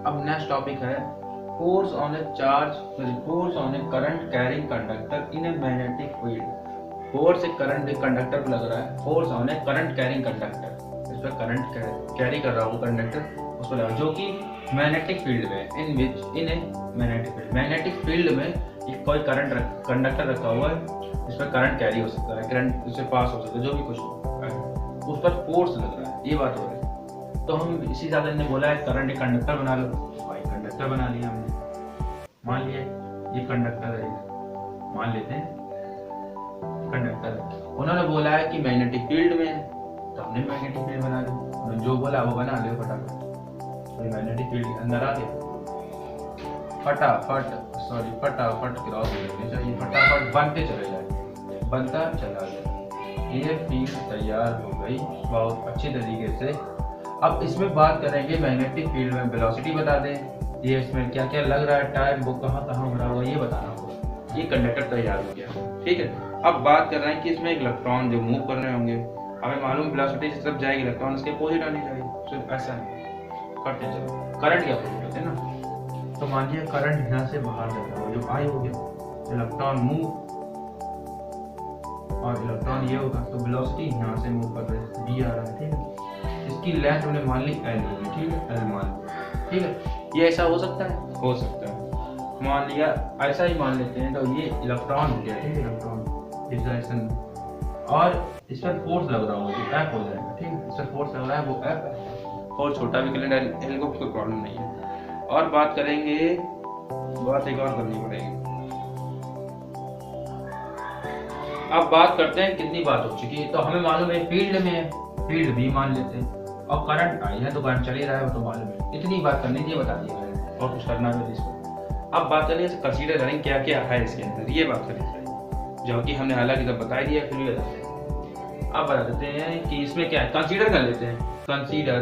अब next topic है force on a force on A current carrying conductor in a magnetic field. Force एक current एक conductor पर लग रहा है, force on A current carrying conductor, इस पर करंट कैरी कर रहा हूँ कंडक्टर उस पर लगा, जो कि मैग्नेटिक फील्ड में इन ए मैग्नेटिक फील्ड में एक कोई करंट कंडक्टर रखा हुआ है, इस पर करंट कैरी हो सकता है, करंट उससे पास हो सकता है, जो भी कुछ हो, उस पर फोर्स लग रहा है, ये बात हो रही है। तो हम इसी ज्यादा ने बोला है करंट एक कंडक्टर बना लो, भाई कंडक्टर बना लिया हमने, मान लिया ये कंडक्टर है, मान लेते हैं कंडक्टर है। उन्होंने बोला है कि मैग्नेटिक फील्ड में है, तो हमने मैग्नेटिक फील्ड बना ली, उन्होंने जो बोला वो बना लिया फटाफट, तो मैग्नेटिक फील्ड के अंदर आ गया, फटाफट क्रॉस करनी चाहिए, फटाफट बनते चले जाए, बनता चला जाए, ये फील्ड तैयार हो गई बहुत अच्छी तरीके से। अब इसमें बात करेंगे मैग्नेटिक फील्ड में वेलोसिटी बता दें, ये इसमें क्या क्या लग रहा है, टाइम वो कहाँ कहाँ भरा हुआ ये बताना होगा। ये कंडक्टर तैयार हो गया, ठीक है। अब बात कर रहे हैं कि इसमें एक इलेक्ट्रॉन जो मूव कर रहे होंगे, हमें मालूम वेलोसिटी से सब जाएगी, इलेक्ट्रॉन इसके अपोजिट आनी चाहिए, सिर्फ ऐसा करते चलो, करंट के अपोजिट होते हैं ना। तो मानिए करंट यहाँ से बाहर जा रहा है, जो आई हो गया, इलेक्ट्रॉन मूव और इलेक्ट्रॉन ये होगा, तो वेलोसिटी यहाँ से मूव कर रहे हैं, डी आ रहा है, ठीक है। इसकी लेंथ हमने मान ली एल होगी, ठीक है, एल मान ली, ठीक है। ये ऐसा हो सकता है, हो सकता है, मान लिया ऐसा ही मान लेते हैं, तो ये इलेक्ट्रॉन हो गया, ठीक है, इलेक्ट्रॉन इस डायरेक्शन में, और इस पर फोर्स लग रहा होगा तो एफ हो जाएगा, ठीक है, इस पर फोर्स लग रहा है वो एफ है, और छोटा भी कैलेंडर एल को कोई प्रॉब्लम नहीं है। और बात करेंगे, बात एक और करनी पड़ेगी। अब बात करते हैं कितनी बात हो चुकी है, तो हमें मालूम है फील्ड में है, फील्ड भी मान लेते हैं, और करंट आई है तो करंट चल ही रहा है, वो तो मालूम है, इतनी बात करनी थी, बता दिया मैंने, और कुछ करना भी इसको। अब बात करें कंसीडर करेंगे क्या क्या है इसके अंदर, ये बात करें जो कि हमने हालांकि तब बता दिया, फिर भी बताते हैं। अब बता देते हैं कि इसमें क्या है, कंसीडर कर लेते हैं, कंसीडर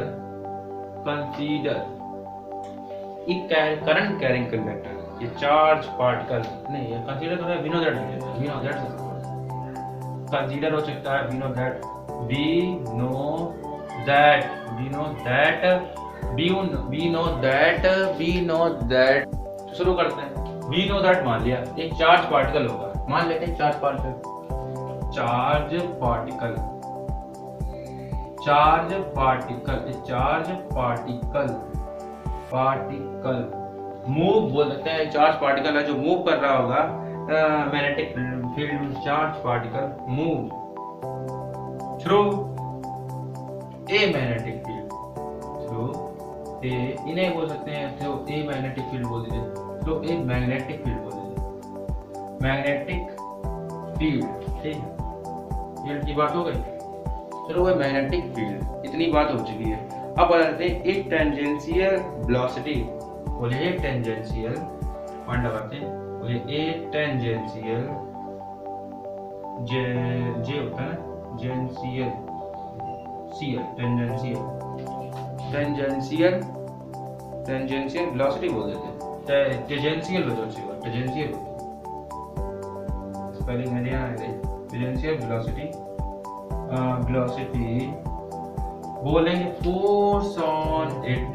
करंट कैरिंग कंडक्टर, ये चार्ज पार्टिकल नहीं है, कंसीडर तो वी नो दैट कंसीडर हो सकता है, वी नो दैट। शुरू करते हैं, वी नो दैट मान लिया एक चार्ज पार्टिकल होगा, मान लेते हैं चार्ज पार्टिकल मूव बोलते हैं, चार्ज पार्टिकल है जो मूव कर रहा होगा मैग्नेटिक फील्ड में, charge particle move through a magnetic field, through a, इन्हें बोल सकते हैं थ्रू ए मैग्नेटिक फील्ड बोल दीजिए, थ्रू ए मैग्नेटिक फील्ड बोल दीजिए, मैग्नेटिक फील्ड, ठीक है, फील्ड की बात हो गई, थ्रू ए मैग्नेटिक फील्ड, इतनी बात हो चुकी है। अब बताते हैं एक टेंजेंशियल वेलोसिटी, बोलिए एक टेंजेंशियल पॉइंट लगाते हैं, बोलिए एक टेंजेंशियल जे होता है ना, जेंशियल टेंजेंशियल वेलोसिटी बोल देते हैं, टेंजेंशियल वेलोसिटी स्पेलिंग में ध्यान रखिए, टेंजेंशियल वेलोसिटी बोलेंगे फोर्स ऑन इट,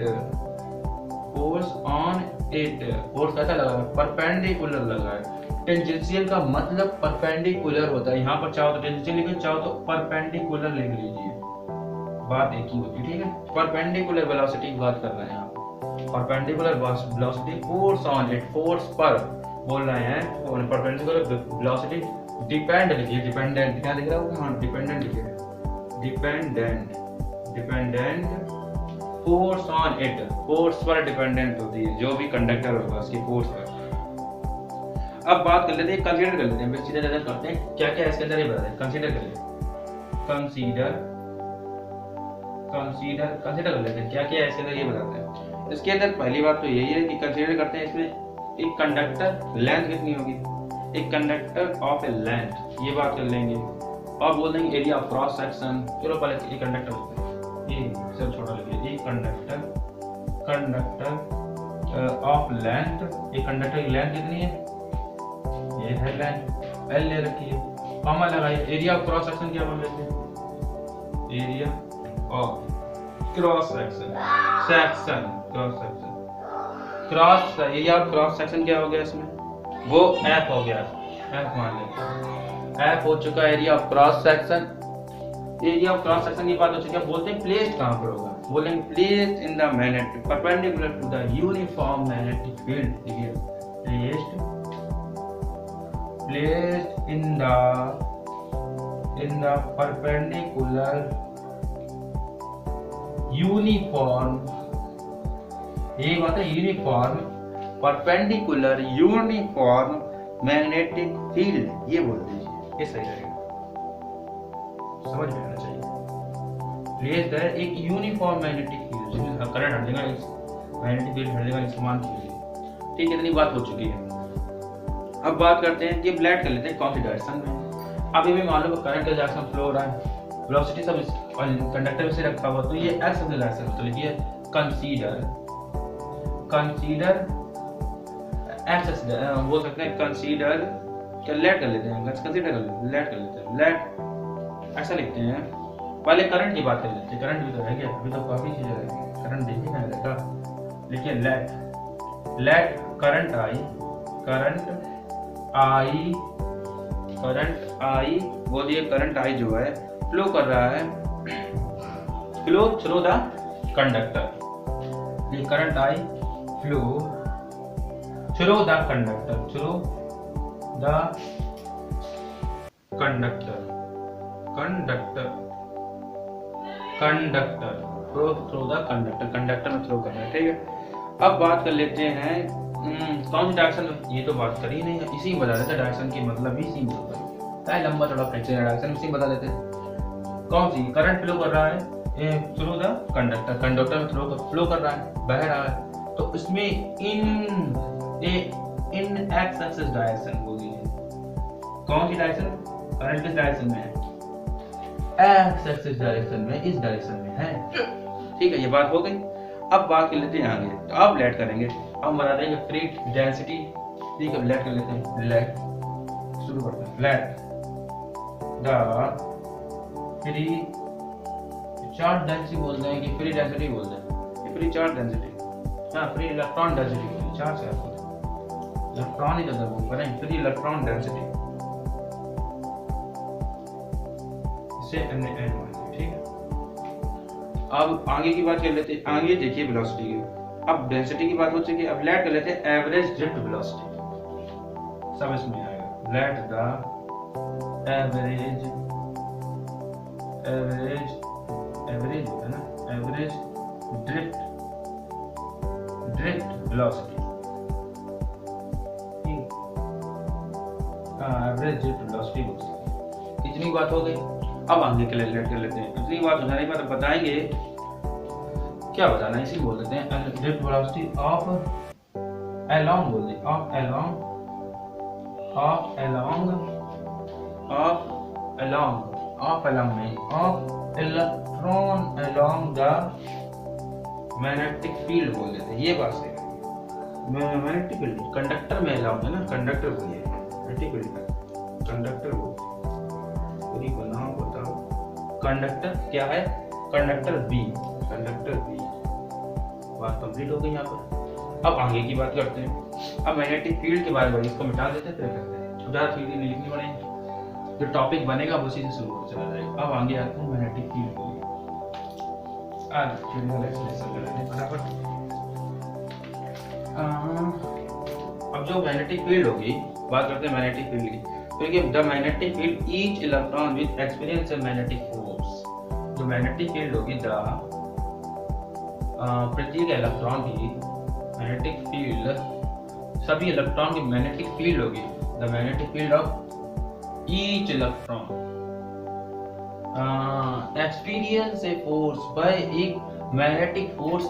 फोर्स कैसा लगा है, परपेंडिकुलर लगा है, टेंजेंशियल का मतलब परपेंडिकुलर होता है, यहाँ पर चाहो तो टेंजेंशियल लिखिए, चाहो तो परपेंडिकुलर लिख लीजिए, बात एक ही होती है, ठीक है। परपेंडिकुलर वेलोसिटी की बात कर रहे हैं आप, perpendicular velocity force on it, force पर बोल रहे हैं, परपेंडिकुलर वेलोसिटी डिपेंड लिखिए, डिपेंडेंट क्या लिख रहा हूँ, हाँ डिपेंडेंट लिखिए, dependent force on it, force पर डिपेंडेंट होती है, जो भी कंडक्टर होगा उसकी फोर्स पर। अब बात कर लेते हैं, कंसीडर कर लेते हैं, सीधे नजर करते हैं क्या क्या इसके अंदर ही बता दें, कंसीडर कर लेते हैं, कंसीडर कर लेते हैं क्या क्या इसके अंदर ये बताते हैं। इसके अंदर पहली बात तो यही है कि कंसीडर करते हैं इसमें एक कंडक्टर लेंथ कितनी होगी, एक कंडक्टर ऑफ ए लेंथ, ये बात कर लेंगे, और बोल देंगे एरिया ऑफ क्रॉस सेक्शन। चलो पहले एक कंडक्टर होता है, ये सब छोटा लिखिए, एक कंडक्टर ऑफ लेंथ, एक कंडक्टर की लेंथ कितनी है, ये है लेंथ एल ले रखी है, कॉमा लगाइए, एरिया ऑफ क्रॉस सेक्शन क्या बोल लेते हैं, area of cross section, cross section cross area of cross section क्या हो गया इसमें, वो एफ हो गया, एफ मान लेते, एफ हो चुका area of cross section. Area of cross section की बात हो चुकी है, बोलते हैं प्लेस्ड कहाँ पर होगा, बोलेंगे placed in the magnetic perpendicular to the uniform magnetic field, देखिए placed in the perpendicular uniform, ये बात है uniform perpendicular uniform magnetic field, ये बोल दीजिए, ये सही रहेगा, समझ में आना चाहिए। प्लेस है एक यूनिफॉर्म मैग्नेटिक फील्ड जिसमें करंट हर जगह मैग्नेटिक फील्ड हर जगह समान फील्ड। ठीक है, इतनी बात हो चुकी है। अब बात करते हैं कि ब्लैड कर लेते हैं कौन सी डायरेक्शन में। अभी भी मान लो करंट का डायरेक्शन फ्लो हो रहा है, वेलोसिटी सब कंडक्टर में से रखा हुआ, तो ये एक्स डायरेक्शन, तो लिखिए कंसीडर एक्स बोल सकते हैं, कंसीडर क्या लेट कर लेते हैं, कंसीडर कर लेते हैं, लेट ऐसा लिखते हैं। पहले करंट की बात कर लेते हैं, करंट भी तो है क्या, अभी तो काफी चीजें रहेगी, करंट देखिए ना बेटा, लिखिए लेट करंट आई बोलिए, करंट आई जो है फ्लो कर रहा है, फ्लो थ्रू द कंडक्टर, ये current I flow through the conductor, flow through the conductor में थ्रो कर रहा है। ठीक है, अब बात कर लेते हैं कौन सी डायरेक्शन में, ये तो बात करी नहीं है, इसी में बता देते डायरेक्शन की मतलब ही इसी में होता है, चाहे लंबा चौड़ा फ्रैक्चर डायरेक्शन इसी में बता देते हैं। कौन सी, करंट फ्लो कर रहा है थ्रू द कंडक्टर में फ्लो कर रहा है, बह रहा है, तो इसमें इन एक्स एक्सिस डायरेक्शन होगी, कौन सी डायरेक्शन, करंट किस डायरेक्शन में है, एक्स एक्सिस डायरेक्शन में, इस डायरेक्शन में है। ठीक है, ये बात हो गई। अब बात कर लेते हैं आगे, तो अब लेट करेंगे, अब बता देंगे फ्री डेंसिटी। ठीक है, लेट कर लेते हैं, लेट शुरू करते हैं, let the free charge density बोलते हैं कि फ्री डेंसिटी बोलते हैं, फ्री चार्ज डेंसिटी, हाँ फ्री इलेक्ट्रॉन डेंसिटी, चार्ज है इलेक्ट्रॉन ही तो बोल रहे हैं, फ्री इलेक्ट्रॉन डेंसिटी से ठीक है। अब आगे की बात कर लेते हैं, आगे देखिए वेलोसिटी की, अब डेंसिटी की बात हो चुकी है, अब लेट कर लेते हैं एवरेज ड्रिफ्ट वेलोसिटी, सब इसमें आएगा, लेट द एवरेज है ना, average drift velocity, average drift velocity बोल सकते। इतनी बात हो गई। अब आगे के लिए लेट कर लेते हैं, इतनी बात हो जाने के बाद बताएंगे क्या बताना है, इसी बोल देते हैं ड्रिफ्ट वेलोसिटी ऑफ अलोंग, बोल दे ऑफ अलोंग में of electron along the magnetic field बोल देते हैं, ये बात है। मैग्नेटिक फील्ड कंडक्टर में अलोंग है ना, कंडक्टर बोलिए, मैग्नेटिक फील्ड कंडक्टर बोल, पूरी बनाओ बताओ, कंडक्टर क्या है, कंडक्टर बी, बात कंप्लीट हो गई यहाँ पर। अब आगे की बात करते हैं, अब मैग्नेटिक फील्ड के बारे में, इसको मिटा देते हैं, फिर करते हैं, ज़्यादा थ्योरी नहीं लिखनी पड़ेगी, जो टॉपिक बनेगा उसी से शुरू हो चला जाएगा। अब आगे आते हैं मैग्नेटिक फील्ड के लिए, आज थ्योरी वाला एक्सप्लेनेशन कर लेते हैं फटाफट। अब जो मैग्नेटिक फील्ड होगी, बात करते हैं मैग्नेटिक फील्ड की, क्योंकि the magnetic field each electron with experience magnetic force, जो मैग्नेटिक फील्ड होगी द प्रत्येक इलेक्ट्रॉन की मैग्नेटिक फील्ड, सभी इलेक्ट्रॉन की मैग्नेटिक फील्ड होगी, the magnetic field of each electron experience a force by एक मैग्नेटिक फोर्स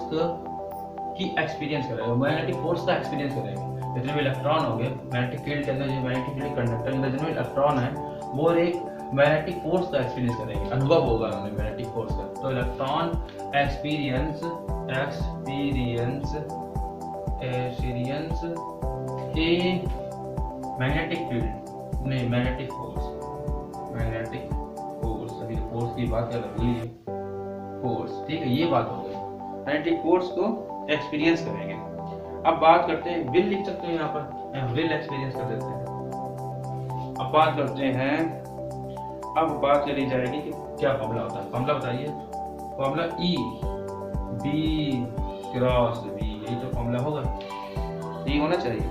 की एक्सपीरियंस करेगा, मैग्नेटिक फोर्स का एक्सपीरियंस करेगा। जितने भी इलेक्ट्रॉन हो गए मैग्नेटिक फील्ड के अंदर, जो मैग्नेटिक फील्ड कंडक्टर के अंदर जितने भी इलेक्ट्रॉन है वो एक मैग्नेटिक फोर्स का एक्सपीरियंस करेंगे, अनुभव होगा उन्हें मैग्नेटिक फोर्स का। तो electron experience a magnetic field नहीं मैग्नेटिक फोर्स अभी तो फोर्स की बात कर रही है, फोर्स, ठीक है, ये बात हो गई, मैग्नेटिक फोर्स को एक्सपीरियंस करेंगे। अब बात करते हैं, विल लिख सकते हैं यहाँ पर, विल एक्सपीरियंस कर देते हैं। अब बात करते हैं, अब बात करी जाएगी कि क्या फॉर्मूला होता है। फॉर्मूला बताइए। Formula E B cross V, यही तो फॉर्मूला होगा, यही होना चाहिए।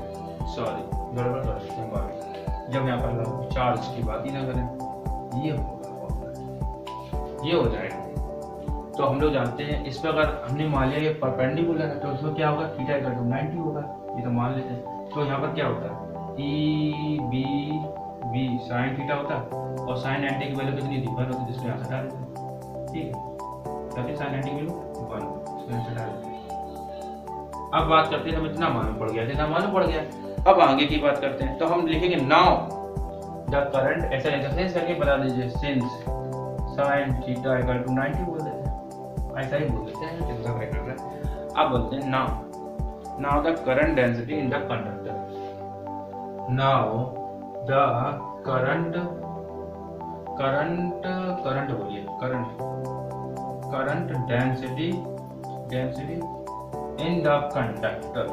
सॉरी गड़बड़ कर रही थी जब यहाँ पर चार्ज की बात ही ना करें, ये होगा फॉर्मूला, ये हो जाएगा। तो हम लोग जानते हैं इस पर अगर हमने मान लिया ये परपेंडिकुलर है तो इसमें क्या होगा, थीटा इक्वल टू 90 होगा, ये तो मान लेते हैं। तो यहाँ पर क्या होता है, E B B sine theta होता है, और साइन 90 की वैल्यू कितनी थी, 1 होती है, जिसमें यहाँ से डाल देते हैं। ठीक है, तभी साइन 90 की वैल्यू 1, इसमें यहाँ से डाल देते हैं। अब बात करते हैं, हमें इतना मालूम पड़ गया, इतना मालूम पड़ गया। अब आगे की बात करते हैं, तो हम लिखेंगे नाउ द करंट, ऐसा एक्सरसाइज करके बता दीजिए, since sine theta equal to 90 बोल देते हैं, ऐसा ही बोल देते हैं, कितना करेक्ट कर रहा है। अब बोलते हैं now the current density in the conductor, now the current बोलिए, current density in the conductor,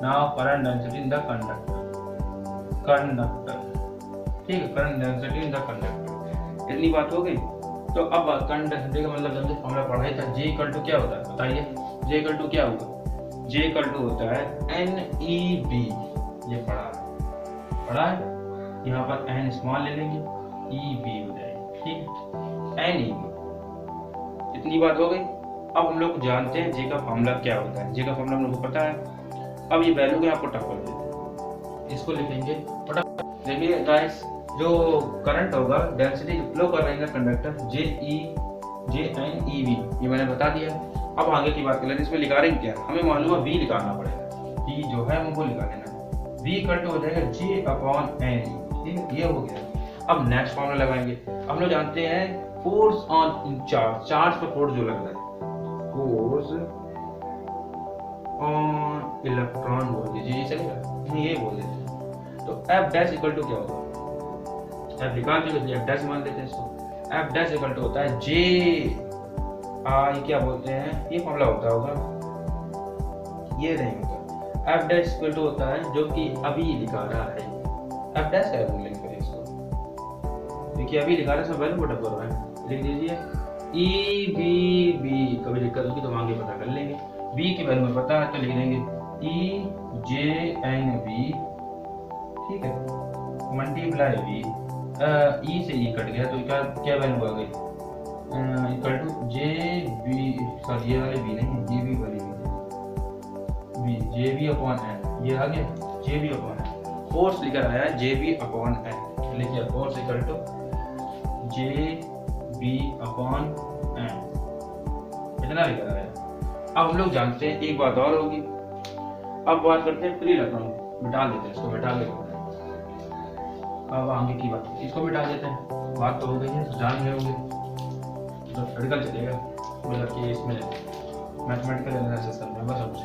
now current density in the conductor, ठीक है, current density in the conductor. इतनी बात हो गई। तो अब करंट डेंसिटी का मतलब जल्दी फॉर्मूला पढ़ा ही था, J इक्वल टू क्या होता है बताइए, J इक्वल टू क्या होगा, J इक्वल टू होता है NEB, ये पढ़ा है, यहाँ पर N स्मॉल ले लेंगे, EB हो जाएगी, ठीक है, NEB। इतनी बात हो गई। अब हम लोग जानते हैं J का फॉर्मूला क्या होता है, J का फॉर्मूला हम लोग को पता है। अब ये वैल्यू को यहाँ पुट अप कर देते हैं, इसको लिखेंगे पुट अप। देखिए गाइस, जो करंट होगा, डेंसिटी फ्लो कर रही है कंडक्टर, JNEV, ये मैंने बता दिया। अब आगे की बात करें, इसमें लिखा रहे क्या, हमें मालूम है V निकालना पड़ेगा, V जो है हमको निकाल लेना है, V इक्वल टू हो जाएगा J/N, ठीक है, ये हो गया। अब नेक्स्ट फॉर्मूला लगाएंगे। हम लोग जानते हैं फोर्स ऑन चार्ज पर फोर्स जो लग रहा है, फोर्स ऑन इलेक्ट्रॉन बोल दीजिए, ये चलेगा, ये बोल देते हैं। तो F डैश इक्वल टू क्या होगा, F निकाल के F डैश मान लेते हैं इसको, F डैश इक्वल टू होता है J I, क्या बोलते हैं, ये फॉर्मूला होता होगा, ये नहीं होता। F डैश इक्वल टू होता है जो कि अभी लिखा रहा है, F डैश क्या बोलेंगे फिर इसको, देखिए अभी लिखा रहा है, सब वैल्यू पुट अप कर रहा है, लिख दीजिए EBB, कभी दिक्कत होगी तो आगे पता कर लेंगे, B की वैल्यू में पता है तो लिख देंगे EJNB, ठीक है, मल्टीप्लाई V, E से E कट गया तो क्या वैल्यू आ गई, इक्वल टू JB, सॉरी ये वाले B नहीं, JB वाली B, JB/N, ये आ गया JB/N, फोर्स लिखा आया है JB/N, लिखिए फोर्स इक्वल टू JB/N, इतना लिखा रहा है। अब हम लोग जानते हैं एक बात और होगी, अब बात करते हैं फ्री इलेक्ट्रॉन, मिटा देते हैं इसको, मिटा देते हैं। अब आगे की बात, इसको मिटा देते हैं, बात तो हो गई है, जान गए होंगे, तो प्रैक्टिकल चलेगा, मतलब कि इसमें मैथमेटिकल एनालिसिस करना है बस कुछ।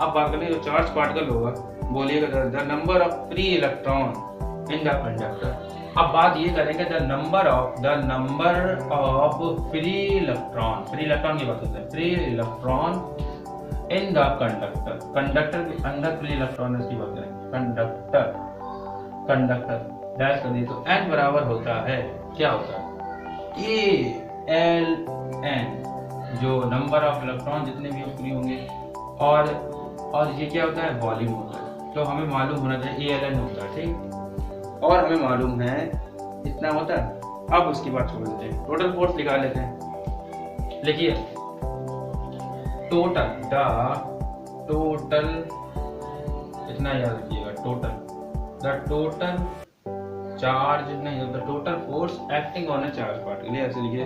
अब बात करें जो चार्ज पार्टिकल होगा, बोलिएगा the number of free electron in the conductor. अब बात ये करेंगे the number of free electron की बात करते हैं, free electron in the conductor के अंदर फ्री इलेक्ट्रॉन की बात करेंगे, कंडक्टर डैश कर दिए तो n बराबर होता है, क्या होता है ALN, जो नंबर ऑफ इलेक्ट्रॉन जितने भी फ्री होंगे, और ये क्या होता है, वॉल्यूम होता है, तो हमें मालूम होना चाहिए ALN होता है, ठीक, और हमें मालूम है इतना होता है। अब उसकी बात छोड़ देते हैं, टोटल फोर्स निकाल लेते हैं, लिखिए टोटल इतना याद रखिएगा, टोटल चार्ज नहीं होता, total force acting on a charge particle, ऐसे लिखिए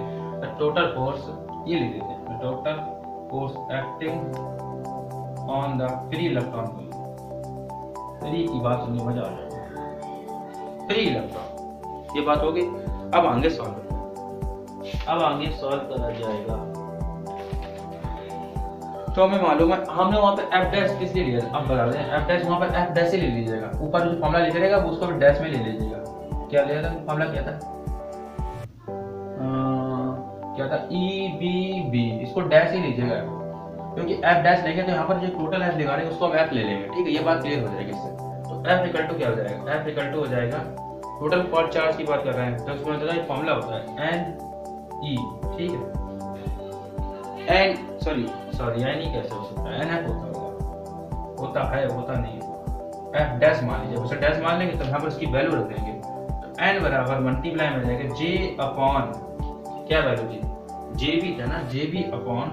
टोटल फोर्स, ये लिख देते हैं total force acting on the free electron, free की बात सुनने मजा आ जाएगा, फ्री इलेक्ट्रॉन, ये बात होगी। अब आगे सॉल्व करा जाएगा, तो हमें मालूम है, हमने वहाँ पे F डैश किस लिए लिया, अब बता दें F डैश वहाँ पर F डैश ही ले लीजिएगा, ऊपर जो फॉर्मूला लिखा रहेगा उसको भी डैश में ले लीजिएगा। क्या लिया था फॉर्मूला, क्या था EBB, इसको डैश ही लीजिएगा, क्योंकि एफ डैश लेंगे तो यहाँ पर जो टोटल एफ दिखा रहे हैं उसको हम एफ ले लेंगे, ठीक है, ये बात क्लियर हो जाएगी इससे। तो एफ इक्वल टू क्या हो जाएगा, एफ इक्वल टू हो जाएगा टोटल फॉर चार्ज की बात कर रहे हैं तो उसमें होता है फॉर्मूला होता है एन ई, ठीक है, एन सॉरी एन ई कैसे हो सकता है, एन एफ होता नहीं है, एफ डैश मान लीजिए, उसे डैश मान लेंगे तो यहाँ पर उसकी वैल्यू रख देंगे, तो एन बराबर मल्टीप्लाई में जाएगा जे अपॉन क्या वैल्यू थी, जे बी था ना, जे बी अपॉन,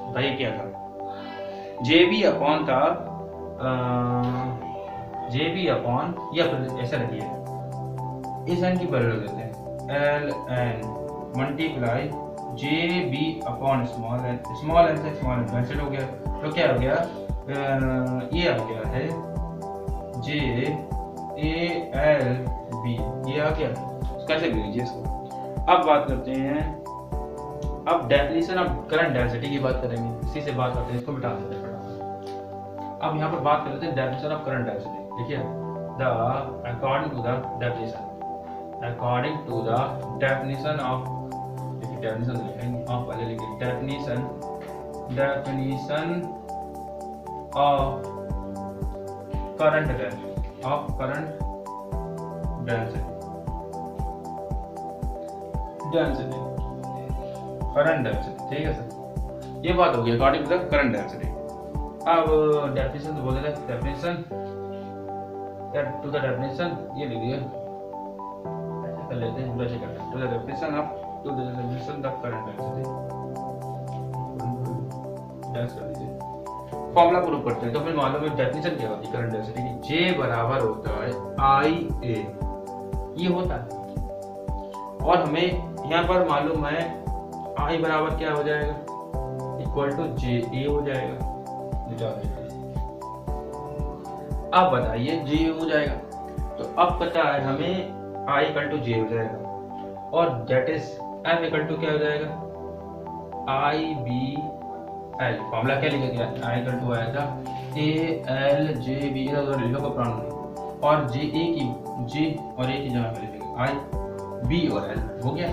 बताइए क्या था, जे बी अपॉन था जे बी अपॉन, या फिर ऐसा रखिए इस एन की वैल्यू रख देते हैं L N multiply J B upon small N से स्मॉल एन कैंसिल हो गया, तो क्या हो गया, ये आ गया है जे ए एल बी, ये आ गया, कैसे भी लीजिए इसको। अब बात करते हैं, अब डेफिनेशन ऑफ करंट डेंसिटी की बात करेंगे, इसी से बात करते हैं, इसको मिटा देते हैं। अब यहाँ पर बात कर लेते हैं डेफिनेशन ऑफ करंट डेंसिटी। देखिए the according to the definition of, देखिए डेफिनेशन लिखेंगे आप पहले लिखिए, definition of current density, current density, ठीक है सर, ये बात हो गई according to the current density. अब डेफिनेशन तो बोल देते हैं, डेफिनेशन टू द डेफिनेशन, ये लिखिए ऐसे कर लेते हैं, वैसे करते हैं, to the definition the current density, dash कर दीजिए, फॉर्मूला प्रूव करते हैं। तो फिर मालूम है डेफिनेशन क्या होती है करंट डेंसिटी की, जे बराबर होता है आई ए, ये होता है, और हमें यहाँ पर मालूम है आई बराबर क्या हो जाएगा, इक्वल टू जे ए हो जाएगा, अब बताइए जे हो जाएगा, तो अब पता है हमें आई इक्वल टू जे हो जाएगा, और that is F equal to क्या हो जाएगा, आई बी एल, फॉर्मूला क्या लिखा गया, आई इक्वल टू आया था ए एल जे बी, इधर लिखो का प्राण, और जे ए की जे और ए की जगह पे लिखेंगे आई बी और एल, हो गया,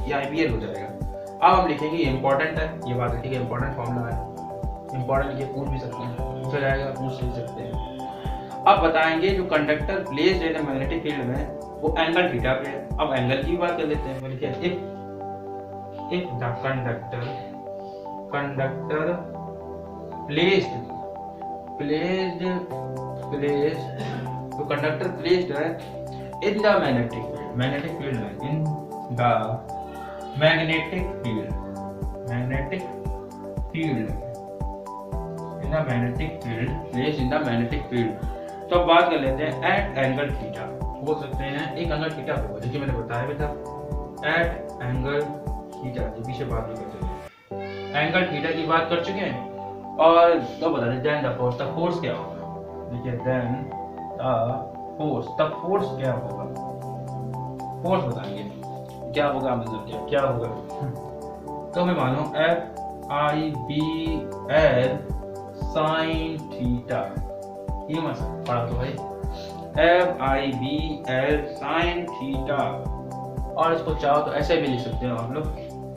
ये आई बी एल हो जाएगा। अब हम लिखेंगे, ये इंपॉर्टेंट है, ये बात रखिएगा, इंपॉर्टेंट फॉर्मूला है, इंपॉर्टेंट, ये पूछ भी सकते हैं, पूछा जाएगा, पूछ भी सकते हैं। अब बताएंगे जो conductor placed in magnetic field में वो एंगल थीटा पे है। अब एंगल की बात कर लेते हैं, बोलिए इफ द कंडक्टर प्लेस्ड तो कंडक्टर प्लेस्ड है इन द मैग्नेटिक फील्ड में, इन द मैग्नेटिक फील्ड, तो अब बात कर लेते हैं एट एंगल थीटा, बोल सकते हैं एक एंगल थीटा होगा, देखिए मैंने बताया भी था एट एंगल थीटा, जो पीछे बात भी करते हैं, एंगल थीटा की बात कर चुके हैं, और तो बता दें देन द फोर्स क्या होगा, देखिए देन द फोर्स क्या होगा, फोर्स बताएंगे क्या होगा, मतलब क्या होगा, तो हमें मालूम F I B L sine theta, ये मत पढ़ा तो भाई, F I B L sine theta, और इसको चाहो तो ऐसे भी लिख सकते हो आप लोग,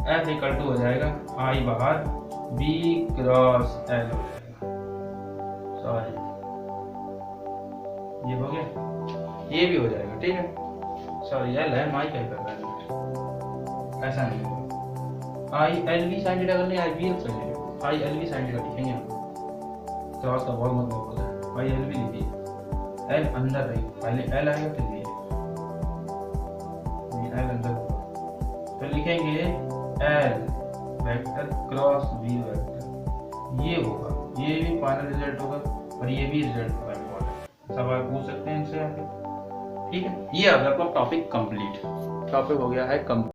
एफ इक्वल टू हो जाएगा आई बाहर बी क्रॉस एल हो जाएगा, सॉरी ये हो गया, ये भी हो जाएगा, ठीक है, सॉरी एल है, माई क्या कर रहा है, ऐसा नहीं होगा, I L B sine theta करने, I B L sine theta, I L B sine theta लिखेंगे हम, क्रॉस का बहुत मतलब होता है, आई एल बी लिखिए, एल अंदर रही, पहले एल आएगा फिर बी, एल अंदर होगा, तो लिखेंगे L vector cross B vector, ये होगा, ये भी फाइनल रिजल्ट होगा, और ये भी रिजल्ट होगा, सवाल पूछ सकते हैं इनसे आगे, ठीक है। ये अगर आपका टॉपिक कंप्लीट, टॉपिक हो गया है कंप्लीट।